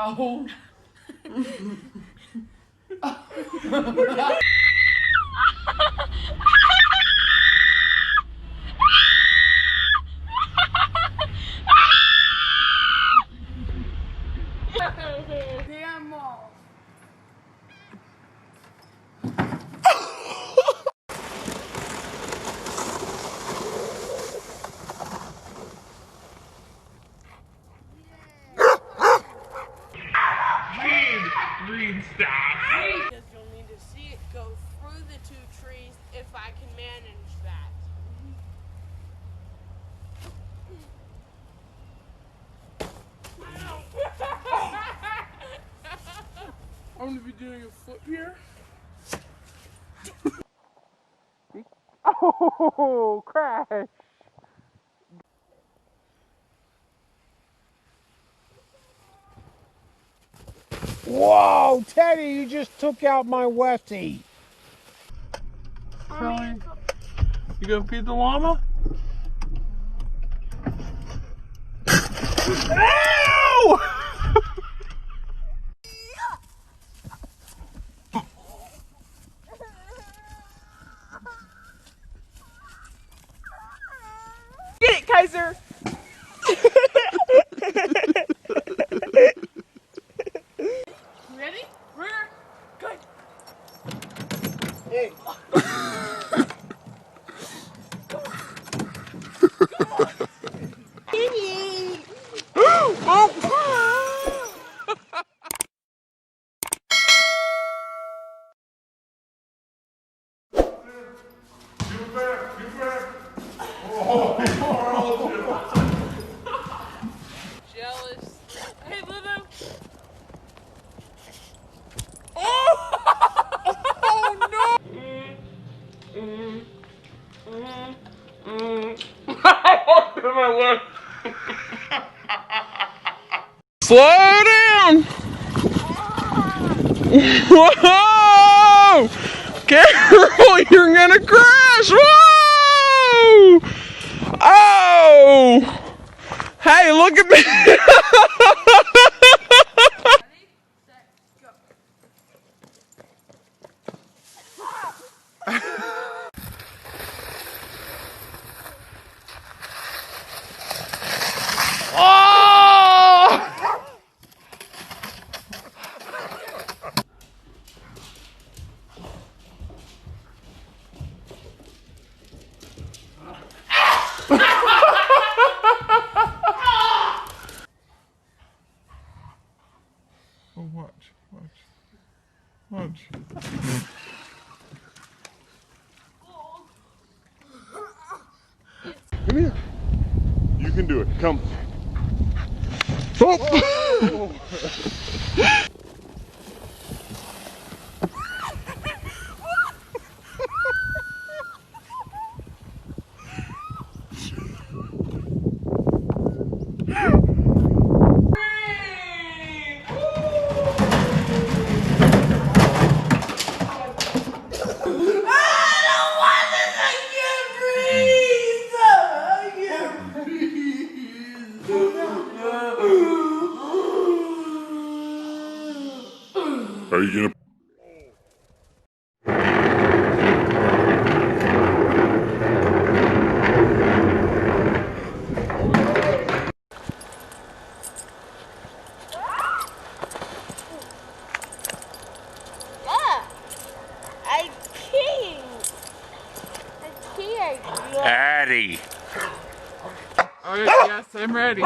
No. Reed, stop. Because you'll need to see it go through the two trees if I can manage that. I'm gonna be doing a flip here. Oh, crash. Whoa, Teddy, you just took out my Westie. Telling you gonna feed the llama? Ow! Get it, Kaiser! Ready? Rear, good. Hey. Jealous. Hey, Lulu. Slow down! Whoa! Careful, you're gonna crash! Whoa! Oh! Hey, look at me! Ready, set, go. Oh! Oh, watch. Come here. You can do it. Come. Oh. Are you gonna? Yeah. I can't. Addie. Okay, yes, I'm ready.